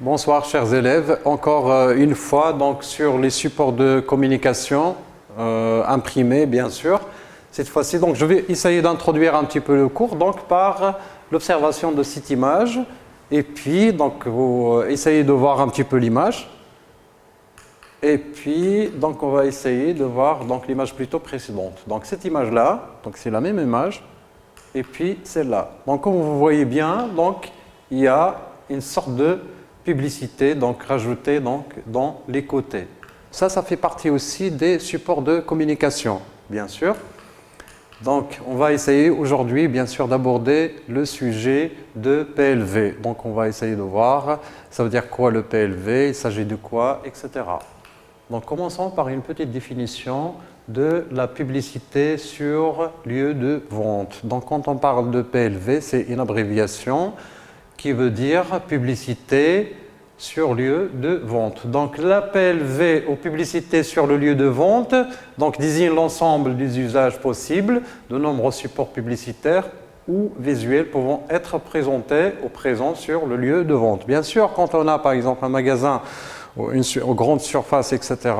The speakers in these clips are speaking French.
Bonsoir chers élèves, encore une fois donc sur les supports de communication imprimés bien sûr. Cette fois-ci donc je vais essayer d'introduire un petit peu le cours donc par l'observation de cette image et puis donc vous essayez de voir un petit peu l'image et puis donc on va essayer de voir donc l'image plutôt précédente. Donc cette image là, donc c'est la même image et puis celle-là. Donc comme vous voyez bien donc il y a une sorte de publicité donc rajoutée donc dans les côtés. Ça fait partie aussi des supports de communication, bien sûr. Donc, on va essayer aujourd'hui, bien sûr, d'aborder le sujet de PLV. Donc, on va essayer de voir, ça veut dire quoi le PLV, il s'agit de quoi, etc. Donc, commençons par une petite définition de la publicité sur lieu de vente. Donc, quand on parle de PLV, c'est une abréviation qui veut dire publicité sur lieu de vente. Donc la PLV ou publicité sur le lieu de vente donc, désigne l'ensemble des usages possibles de nombreux supports publicitaires ou visuels pouvant être présentés ou présents sur le lieu de vente. Bien sûr, quand on a par exemple un magasin ou une grande surface, etc.,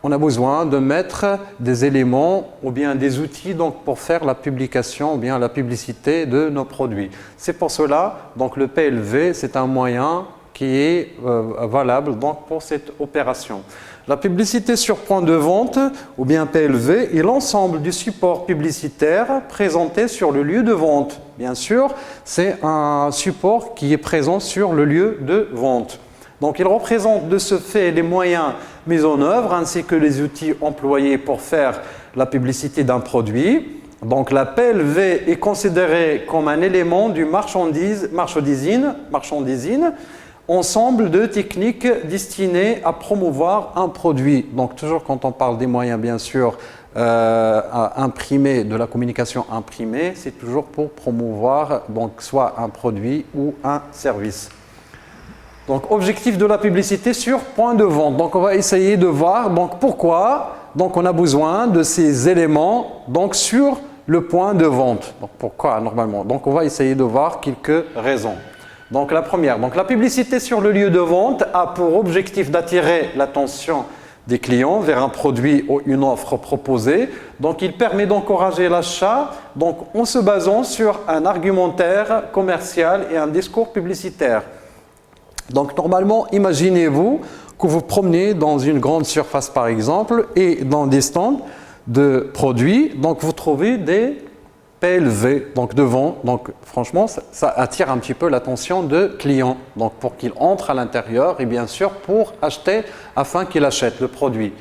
on a besoin de mettre des éléments ou bien des outils donc, pour faire la publication ou bien la publicité de nos produits. C'est pour cela donc le PLV, c'est un moyen qui est valable donc, pour cette opération. La publicité sur point de vente ou bien PLV est l'ensemble du support publicitaire présenté sur le lieu de vente. Bien sûr, c'est un support qui est présent sur le lieu de vente. Donc, il représente de ce fait les moyens mis en œuvre ainsi que les outils employés pour faire la publicité d'un produit. Donc, la PLV est considérée comme un élément du marchandising, ensemble de techniques destinées à promouvoir un produit. Donc, toujours quand on parle des moyens, bien sûr, imprimés, de la communication imprimée, c'est toujours pour promouvoir donc, soit un produit ou un service. Donc, objectif de la publicité sur point de vente. Donc, on va essayer de voir donc, pourquoi donc, on a besoin de ces éléments donc, sur le point de vente. Donc, pourquoi normalement? Donc, on va essayer de voir quelques raisons. Donc, la première, donc, la publicité sur le lieu de vente a pour objectif d'attirer l'attention des clients vers un produit ou une offre proposée. Donc, il permet d'encourager l'achat donc, en se basant sur un argumentaire commercial et un discours publicitaire. Donc, normalement, imaginez-vous que vous promenez dans une grande surface, par exemple, et dans des stands de produits, donc vous trouvez des PLV, donc devant. Donc, franchement, ça attire un petit peu l'attention de clients, donc pour qu'ils entrent à l'intérieur et bien sûr pour acheter, afin qu'ils achètent le produit.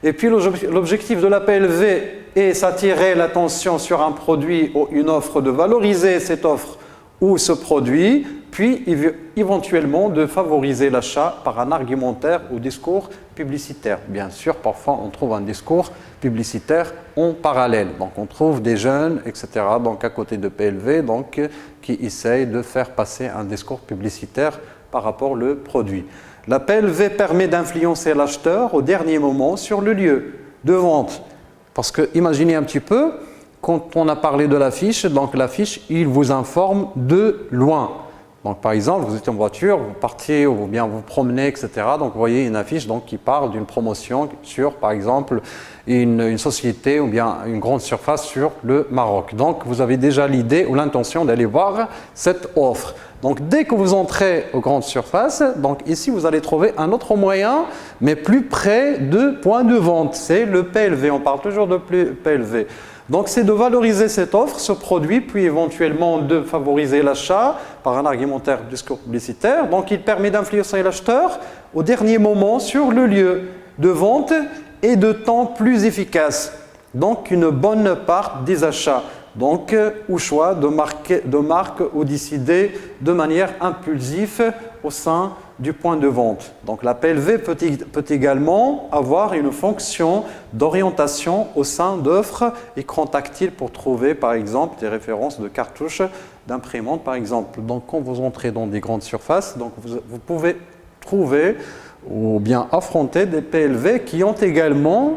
Et puis, l'objectif de la PLV est d'attirer l'attention sur un produit ou une offre, de valoriser cette offre ou ce produit, puis éventuellement de favoriser l'achat par un argumentaire ou discours publicitaire. Bien sûr, parfois on trouve un discours publicitaire en parallèle. Donc on trouve des jeunes, etc., donc à côté de PLV, donc, qui essayent de faire passer un discours publicitaire par rapport au produit. La PLV permet d'influencer l'acheteur au dernier moment sur le lieu de vente. Parce que imaginez un petit peu, quand on a parlé de l'affiche, donc l'affiche, il vous informe de loin. Donc par exemple, vous êtes en voiture, vous partiez ou bien vous promenez, etc. Donc vous voyez une affiche donc, qui parle d'une promotion sur, par exemple, une société ou bien une grande surface sur le Maroc. Donc vous avez déjà l'idée ou l'intention d'aller voir cette offre. Donc dès que vous entrez aux grandes surfaces, donc ici vous allez trouver un autre moyen, mais plus près de point de vente. C'est le PLV, on parle toujours de PLV. Donc, c'est de valoriser cette offre, ce produit, puis éventuellement de favoriser l'achat par un argumentaire discours publicitaire. Donc, il permet d'influencer l'acheteur au dernier moment sur le lieu de vente et de temps plus efficace. Donc, une bonne part des achats. Donc, au choix de marque ou décider de manière impulsive au sein du point de vente. Donc, la PLV peut également avoir une fonction d'orientation au sein d'offres écran tactile pour trouver, par exemple, des références de cartouches d'imprimante, par exemple. Donc, quand vous entrez dans des grandes surfaces, donc vous pouvez trouver ou bien affronter des PLV qui ont également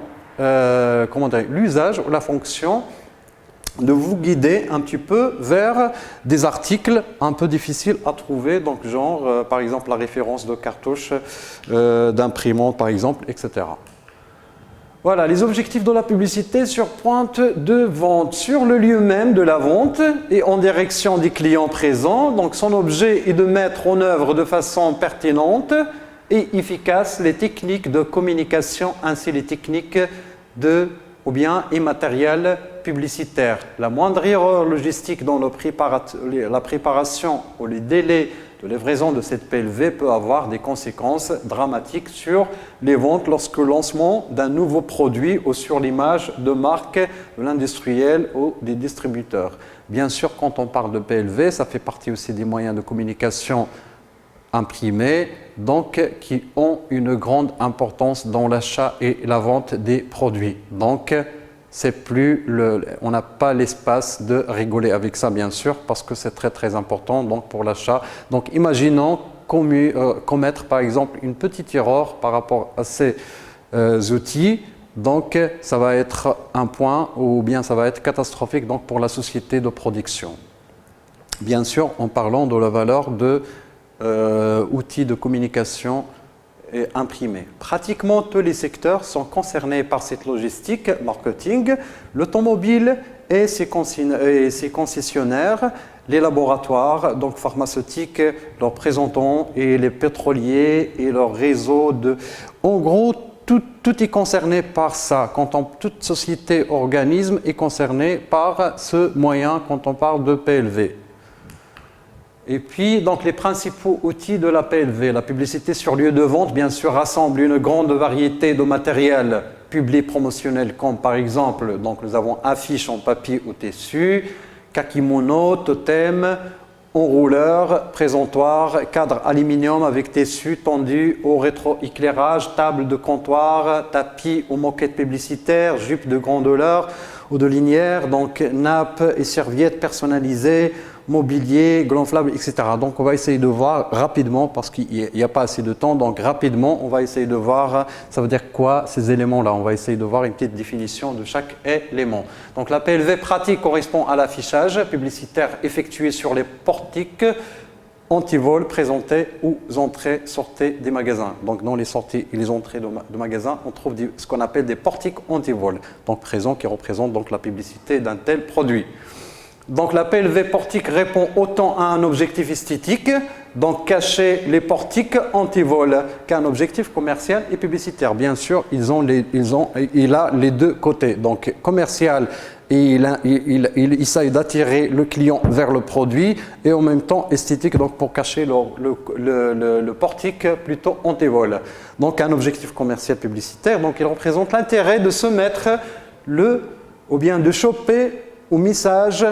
l'usage ou la fonction de vous guider un petit peu vers des articles un peu difficiles à trouver, donc genre par exemple la référence de cartouche d'imprimante par exemple, etc. Voilà, les objectifs de la publicité sur pointe de vente, sur le lieu même de la vente et en direction des clients présents. Donc son objet est de mettre en œuvre de façon pertinente et efficace les techniques de communication ainsi les techniques ou bien immatériel publicitaire. La moindre erreur logistique dans la préparation ou les délais de livraison de cette PLV peut avoir des conséquences dramatiques sur les ventes lorsque le lancement d'un nouveau produit ou sur l'image de marque de l'industriel ou des distributeurs. Bien sûr, quand on parle de PLV, ça fait partie aussi des moyens de communication imprimés, donc qui ont une grande importance dans l'achat et la vente des produits. Donc, on n'a pas l'espace de rigoler avec ça, bien sûr, parce que c'est très très important donc, pour l'achat. Donc, imaginons commettre par exemple une petite erreur par rapport à ces outils. Donc, ça va être un point ou bien ça va être catastrophique donc, pour la société de production. Bien sûr, en parlant de la valeur de outils de communication imprimés. Pratiquement tous les secteurs sont concernés par cette logistique marketing, l'automobile et ses concessionnaires, les laboratoires donc pharmaceutiques, leurs représentants et les pétroliers et leurs réseaux de... En gros, tout est concerné par ça. Toute société, organisme est concerné par ce moyen quand on parle de PLV. Et puis, donc, les principaux outils de la PLV. La publicité sur lieu de vente, bien sûr, rassemble une grande variété de matériel public promotionnel, comme par exemple, donc, nous avons affiches en papier ou tissu, kakimono, totem, enrouleur, présentoir, cadre aluminium avec tissu tendu au rétroéclairage, table de comptoir, tapis ou moquette publicitaire, jupe de grandeur ou de linière, donc nappes et serviettes personnalisées, mobilier, gonflable, etc. Donc on va essayer de voir rapidement, parce qu'il n'y a pas assez de temps, donc rapidement on va essayer de voir, ça veut dire quoi ces éléments-là. On va essayer de voir une petite définition de chaque élément. Donc la PLV pratique correspond à l'affichage publicitaire effectué sur les portiques anti-vol présentés aux entrées-sorties des magasins. Donc dans les sorties et les entrées de magasins, on trouve ce qu'on appelle des portiques anti-vol, donc présents qui représentent donc la publicité d'un tel produit. Donc la PLV portique répond autant à un objectif esthétique, donc cacher les portiques anti-vol, qu'à un objectif commercial et publicitaire. Bien sûr, il a les deux côtés. Donc commercial, il essaye d'attirer le client vers le produit et en même temps esthétique, donc pour cacher le portique plutôt anti-vol. Donc un objectif commercial publicitaire, donc il représente l'intérêt de se mettre ou bien de choper au message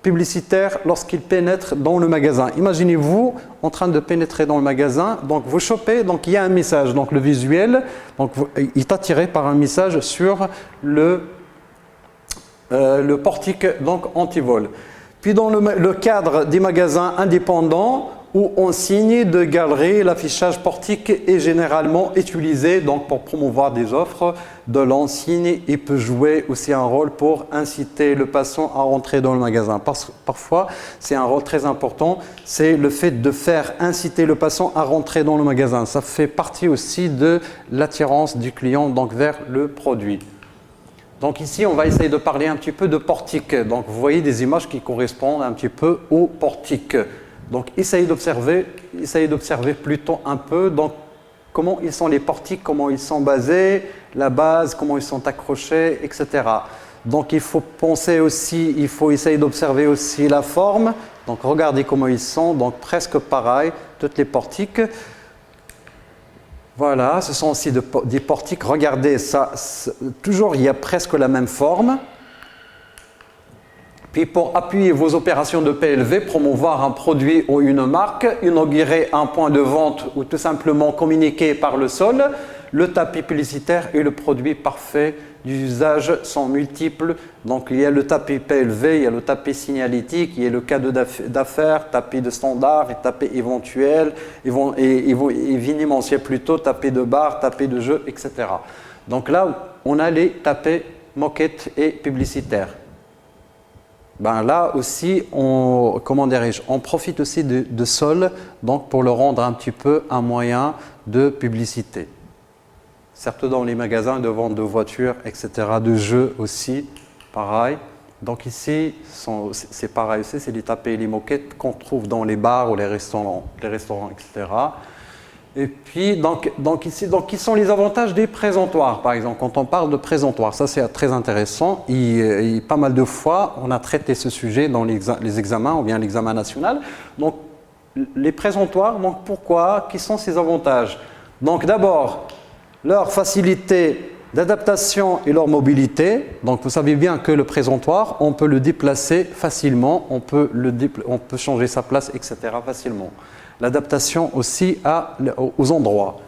publicitaire lorsqu'il pénètre dans le magasin. Imaginez-vous en train de pénétrer dans le magasin, donc vous chopez, donc il y a un message, donc le visuel, donc il est attiré par un message sur le portique donc anti-vol. Puis dans le cadre des magasins indépendants ou en signe de galerie, l'affichage portique est généralement utilisé donc pour promouvoir des offres de l'enseigne et peut jouer aussi un rôle pour inciter le passant à rentrer dans le magasin. Parfois, c'est un rôle très important, c'est le fait de faire inciter le passant à rentrer dans le magasin. Ça fait partie aussi de l'attirance du client donc vers le produit. Donc ici, on va essayer de parler un petit peu de portique. Donc vous voyez des images qui correspondent un petit peu au portique. Donc essayez d'observer plutôt un peu donc, comment ils sont les portiques, comment ils sont basés, la base, comment ils sont accrochés, etc. Donc il faut penser aussi, il faut essayer d'observer aussi la forme. Donc regardez comment ils sont, donc presque pareil, toutes les portiques. Voilà, ce sont aussi des portiques. Regardez, ça, toujours il y a presque la même forme. Puis pour appuyer vos opérations de PLV, promouvoir un produit ou une marque, inaugurer un point de vente ou tout simplement communiquer par le sol, le tapis publicitaire est le produit parfait. Les usages sont multiples. Donc il y a le tapis PLV, il y a le tapis signalétique, il y a le cadeau d'affaires, tapis de standard et tapis éventuel, événementiel plutôt, tapis de bar, tapis de jeu, etc. Donc là, on a les tapis moquettes et publicitaires. ben là aussi, comment dirais-je, on profite aussi de sol donc pour le rendre un petit peu un moyen de publicité. Certes dans les magasins de vente de voitures, etc., de jeux aussi, pareil. Donc ici, c'est pareil aussi, c'est les tapés et les moquettes qu'on trouve dans les bars ou les restaurants, etc. Et puis, donc ici, qui sont les avantages des présentoirs, par exemple, quand on parle de présentoirs, ça c'est très intéressant. Pas mal de fois, on a traité ce sujet dans les examens ou bien l'examen national. Donc, les présentoirs, donc pourquoi? Quels sont ces avantages? Donc d'abord, leur facilité d'adaptation et leur mobilité. Donc vous savez bien que le présentoir, on peut le déplacer facilement, on peut changer sa place, etc. facilement. L'adaptation aussi aux endroits.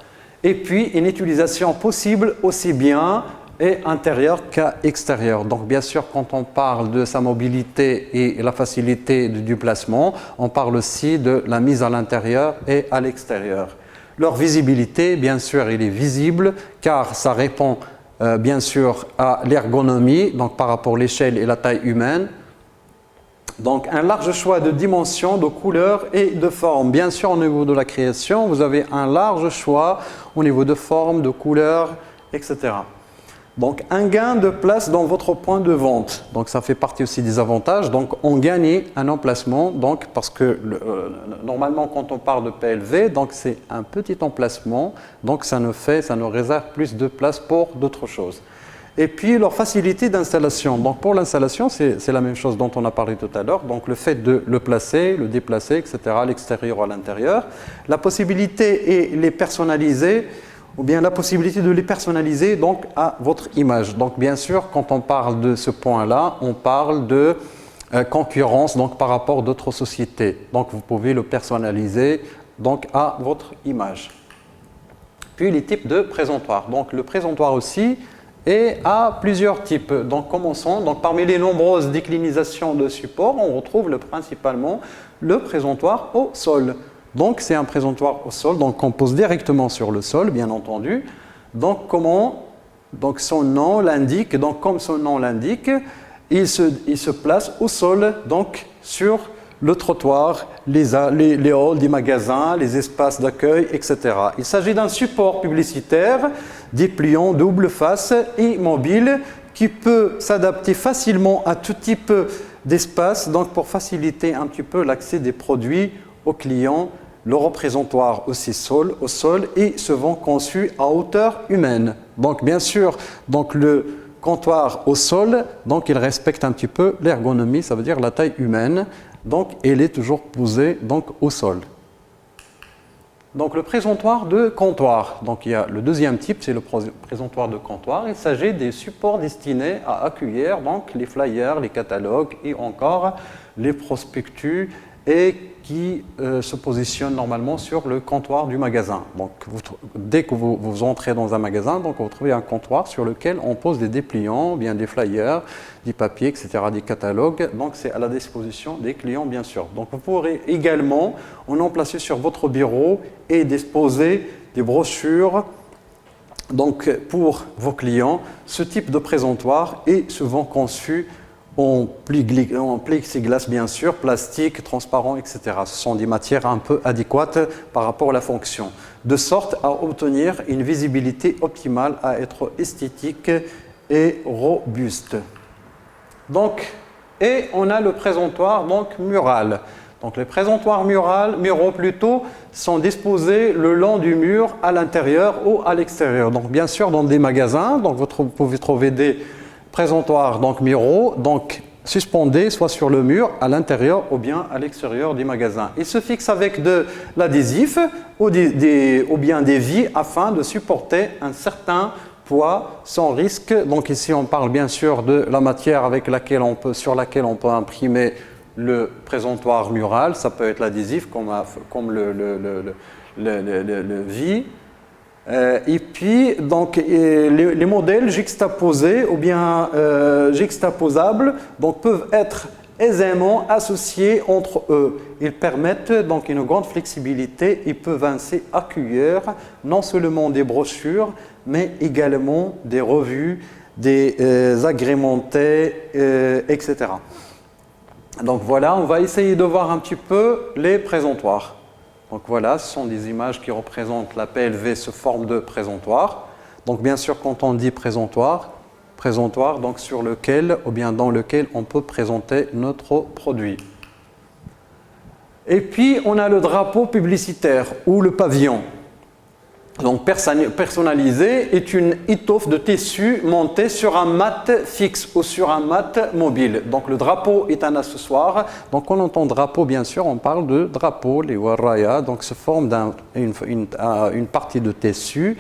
Et puis une utilisation possible aussi bien et intérieure qu'à extérieur. Donc bien sûr, quand on parle de sa mobilité et la facilité du placement, on parle aussi de la mise à l'intérieur et à l'extérieur. Leur visibilité, bien sûr, elle est visible car ça répond bien sûr à l'ergonomie, donc par rapport à l'échelle et la taille humaine. Donc un large choix de dimensions, de couleurs et de formes. Bien sûr, au niveau de la création, vous avez un large choix au niveau de formes, de couleurs, etc. Donc un gain de place dans votre point de vente. Donc ça fait partie aussi des avantages. Donc on gagne un emplacement, donc parce que normalement quand on parle de PLV, donc c'est un petit emplacement, donc ça nous réserve plus de place pour d'autres choses. Et puis leur facilité d'installation. Donc pour l'installation, c'est la même chose dont on a parlé tout à l'heure. Donc le fait de le placer, le déplacer, etc. à l'extérieur ou à l'intérieur. La possibilité est les personnaliser, ou bien la possibilité de les personnaliser donc à votre image. Donc bien sûr, quand on parle de ce point-là, on parle de concurrence donc par rapport à d'autres sociétés. Donc vous pouvez le personnaliser donc à votre image. Puis les types de présentoirs. Donc le présentoir aussi est à plusieurs types. Donc commençons. Donc parmi les nombreuses déclinaisons de support, on retrouve principalement le présentoir au sol. Donc c'est un présentoir au sol, donc on pose directement sur le sol, bien entendu. Donc donc son nom l'indique, donc comme son nom l'indique, il se place au sol, donc sur le trottoir, les halls des magasins, les espaces d'accueil, etc. Il s'agit d'un support publicitaire dépliant double face et mobile qui peut s'adapter facilement à tout type d'espace, donc pour faciliter un petit peu l'accès des produits aux clients. Le représentoir aussi au sol et souvent conçu à hauteur humaine. Donc bien sûr, donc le comptoir au sol, donc il respecte un petit peu l'ergonomie, ça veut dire la taille humaine. Donc il est toujours posé donc au sol. Donc le présentoir de comptoir. Donc il y a le deuxième type, c'est le présentoir de comptoir. Il s'agit des supports destinés à accueillir donc les flyers, les catalogues et encore les prospectus et qui se positionnent normalement sur le comptoir du magasin. Donc dès que vous entrez dans un magasin, donc vous trouvez un comptoir sur lequel on pose des dépliants, bien des flyers, des papiers, etc., des catalogues. Donc c'est à la disposition des clients bien sûr. Donc vous pourrez également en emplacer sur votre bureau et disposer des brochures. Donc pour vos clients, ce type de présentoir est souvent conçu en plexiglas bien sûr, plastique, transparent, etc. Ce sont des matières un peu adéquates par rapport à la fonction, de sorte à obtenir une visibilité optimale, à être esthétique et robuste. Donc, et on a le présentoir donc mural. Donc les présentoirs muraux plutôt, sont disposés le long du mur à l'intérieur ou à l'extérieur. Donc bien sûr dans des magasins, donc vous pouvez trouver des présentoirs donc muraux, donc suspendés soit sur le mur à l'intérieur ou bien à l'extérieur du magasin. Ils se fixent avec de l'adhésif ou bien des vis afin de supporter un certain poids sans risque. Donc ici on parle bien sûr de la matière sur laquelle on peut imprimer le présentoir mural. Ça peut être l'adhésif comme le vis. Et puis, donc, les modèles juxtaposés ou bien juxtaposables donc, peuvent être aisément associés entre eux. Ils permettent donc une grande flexibilité et peuvent ainsi accueillir non seulement des brochures, mais également des revues, des agrémentés, etc. Donc voilà, on va essayer de voir un petit peu les présentoirs. Donc voilà, ce sont des images qui représentent la PLV sous forme de présentoir. Donc bien sûr, quand on dit présentoir, donc sur lequel ou bien dans lequel on peut présenter notre produit. Et puis on a le drapeau publicitaire ou le pavillon. Donc personnalisé est une étoffe de tissu montée sur un mat fixe ou sur un mat mobile. Donc le drapeau est un accessoire. Donc quand on entend drapeau, bien sûr, on parle de drapeau, les warraya, donc se forme une partie de tissu.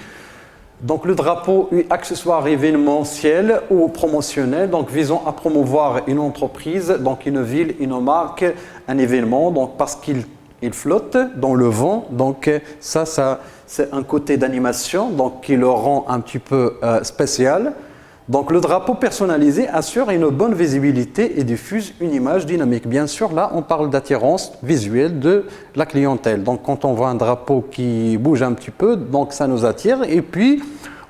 Donc le drapeau est accessoire événementiel ou promotionnel, donc visant à promouvoir une entreprise, donc une ville, une marque, un événement, donc parce qu'il flotte dans le vent, donc ça c'est un côté d'animation, donc qui le rend un petit peu spécial. Donc le drapeau personnalisé assure une bonne visibilité et diffuse une image dynamique. Bien sûr, là on parle d'attirance visuelle de la clientèle. Donc quand on voit un drapeau qui bouge un petit peu, donc ça nous attire. Et puis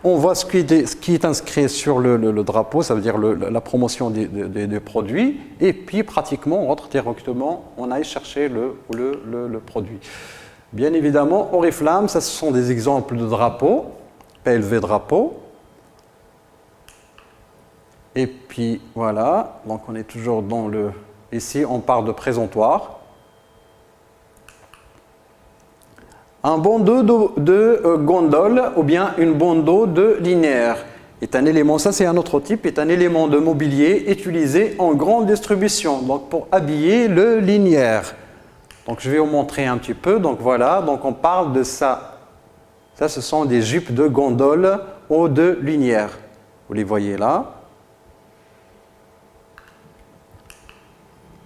on voit ce qui est inscrit sur le drapeau, ça veut dire la promotion des produits. Et puis pratiquement on rentre directement, on aille chercher le produit. Bien évidemment, Oriflamme, ça ce sont des exemples de drapeaux, PLV drapeau. Et puis voilà, donc on est toujours dans le... Ici, on parle de présentoir. Un bandeau de gondole ou bien une bandeau de linéaire est un élément, ça c'est un autre type, est un élément de mobilier utilisé en grande distribution, donc pour habiller le linéaire. Donc je vais vous montrer un petit peu, donc voilà, donc on parle de ça. Ça ce sont des jupes de gondole ou de linéaire. Vous les voyez là.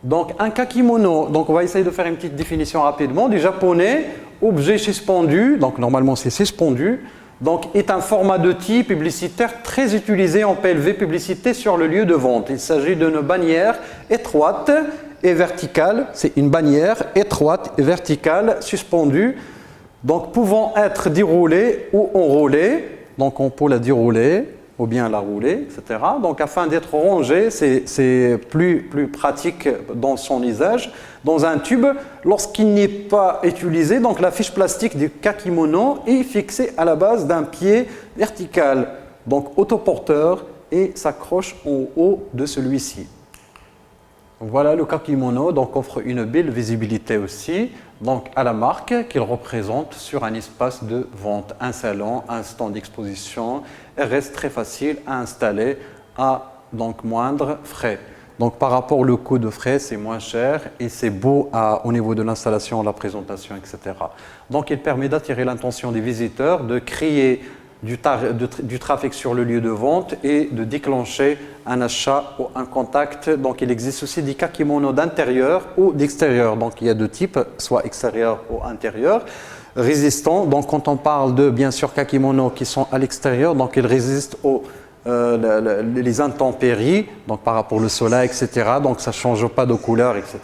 Donc un kakimono, donc on va essayer de faire une petite définition rapidement. Du japonais, objet suspendu, donc normalement c'est suspendu, donc est un format d'outil publicitaire très utilisé en PLV publicité sur le lieu de vente. Il s'agit d'une bannière étroite et verticale, c'est une bannière étroite et verticale suspendue, donc pouvant être déroulée ou enroulée, donc on peut la dérouler ou bien la rouler, etc. Donc afin d'être rangé, c'est plus pratique dans son usage. Dans un tube, lorsqu'il n'est pas utilisé, donc la fiche plastique du kakimono est fixée à la base d'un pied vertical, donc autoporteur, et s'accroche en haut de celui-ci. Voilà, le kakimono donc offre une belle visibilité aussi donc à la marque qu'il représente sur un espace de vente, un salon, un stand d'exposition, et reste très facile à installer à donc moindre frais. Donc par rapport au coût de frais, c'est moins cher et c'est beau au niveau de l'installation, la présentation, etc. Donc il permet d'attirer l'attention des visiteurs, de créer du trafic sur le lieu de vente et de déclencher un achat ou un contact. Donc il existe aussi des kakimono d'intérieur ou d'extérieur. Donc il y a deux types, soit extérieur ou intérieur. Résistants, donc quand on parle de bien sûr kakimono qui sont à l'extérieur, donc ils résistent aux les intempéries, donc par rapport au soleil, etc. Donc ça ne change pas de couleur, etc.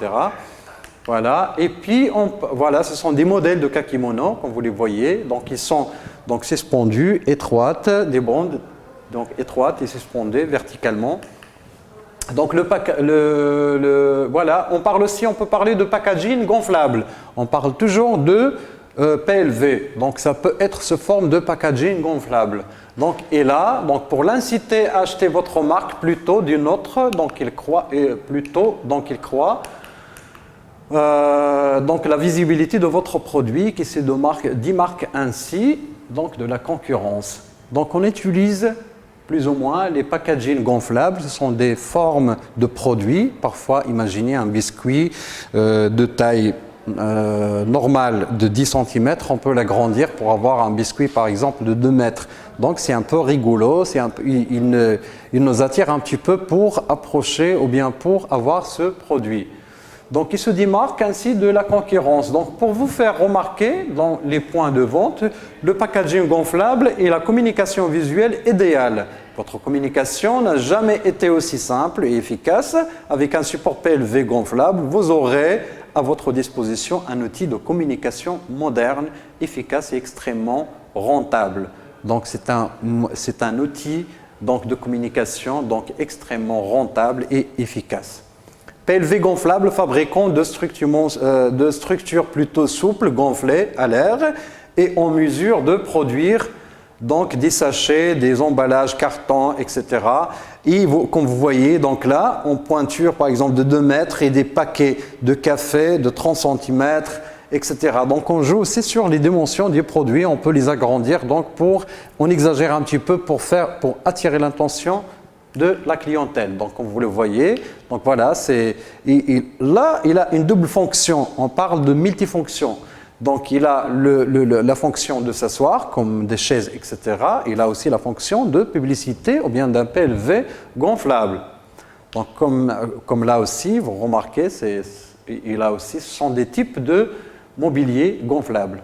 Voilà, et puis voilà, ce sont des modèles de kakimono, comme vous les voyez. Donc ils sont donc suspendus, étroites, des bandes donc étroites et suspendues verticalement. Donc voilà, on peut parler de packaging gonflable. On parle toujours de PLV, donc ça peut être sous forme de packaging gonflable. Donc et là, donc pour l'inciter à acheter votre marque plutôt d'une autre, donc il croit donc la visibilité de votre produit qui se démarque ainsi donc de la concurrence. Donc on utilise plus ou moins les packaging gonflables, ce sont des formes de produits. Parfois, imaginez un biscuit de taille normale de 10 cm, on peut l'agrandir pour avoir un biscuit par exemple de 2 mètres. Donc c'est un peu rigolo, il nous attire un petit peu pour approcher ou bien pour avoir ce produit. Donc il se démarque ainsi de la concurrence. Donc pour vous faire remarquer dans les points de vente, le packaging gonflable est la communication visuelle idéale. Votre communication n'a jamais été aussi simple et efficace. Avec un support PLV gonflable, vous aurez à votre disposition un outil de communication moderne, efficace et extrêmement rentable. Donc c'est un outil donc, de communication donc, extrêmement rentable et efficace. PLV gonflable, fabricant de structures plutôt souples, gonflées à l'air et en mesure de produire donc des sachets, des emballages, cartons, etc. Et comme vous voyez, donc là, en pointure par exemple de 2 mètres et des paquets de café de 30 cm, etc. Donc on joue aussi sur les dimensions des produits, on peut les agrandir, donc on exagère un petit peu pour attirer l'attention de la clientèle. Donc comme vous le voyez, donc voilà, là il a une double fonction, on parle de multifonction. Donc il a la fonction de s'asseoir comme des chaises, etc. Il a aussi la fonction de publicité ou bien d'un PLV gonflable. Donc comme là aussi, vous remarquez, ce sont des types de mobilier gonflable.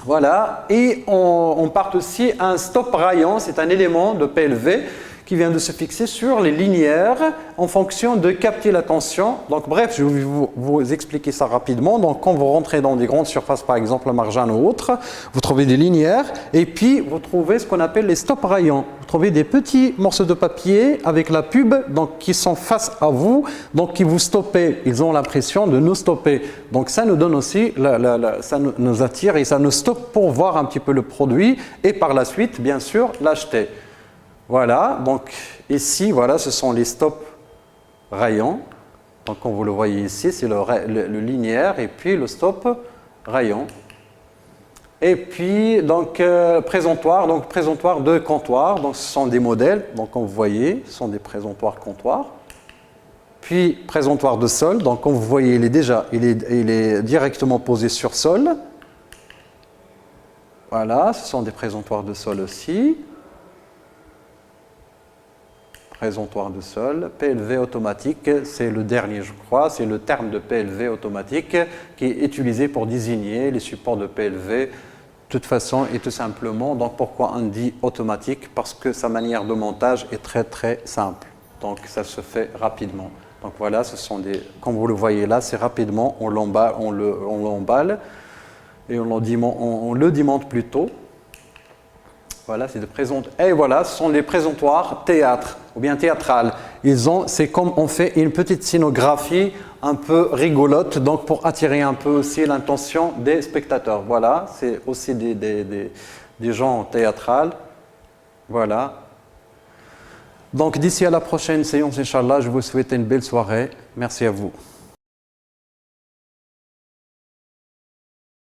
Voilà, et on part aussi à un stop rayon, c'est un élément de PLV qui vient de se fixer sur les linières en fonction de capter l'attention. Donc bref, je vais vous expliquer ça rapidement. Donc quand vous rentrez dans des grandes surfaces, par exemple Marjane ou autre, vous trouvez des linières et puis vous trouvez ce qu'on appelle les stop rayons. Vous trouvez des petits morceaux de papier avec la pub donc, qui sont face à vous, donc qui vous stoppent. Ils ont l'impression de nous stopper. Donc ça nous donne aussi, ça nous attire et ça nous stoppe pour voir un petit peu le produit et par la suite, bien sûr, l'acheter. Voilà, donc ici, voilà, ce sont les stops rayons. Donc comme vous le voyez ici, c'est le linéaire et puis le stop rayon. Et puis, donc, présentoir de comptoir. Donc ce sont des modèles, donc comme vous voyez, ce sont des présentoirs comptoirs. Puis présentoir de sol, donc comme vous voyez, il est directement posé sur sol. Voilà, ce sont des présentoirs de sol aussi. Présentoir de sol, PLV automatique, c'est le dernier je crois, c'est le terme de PLV automatique qui est utilisé pour désigner les supports de PLV de toute façon et tout simplement. Donc pourquoi on dit automatique? Parce que sa manière de montage est très très simple, donc ça se fait rapidement. Donc voilà, ce sont comme vous le voyez là, c'est rapidement, on l'emballe et on le démonte plutôt. Voilà, c'est et voilà, ce sont les présentoirs théâtre ou bien théâtral. C'est comme on fait une petite scénographie un peu rigolote, donc pour attirer un peu aussi l'attention des spectateurs. Voilà, c'est aussi des gens théâtrales. Voilà. Donc d'ici à la prochaine séance, Inch'Allah, je vous souhaite une belle soirée. Merci à vous.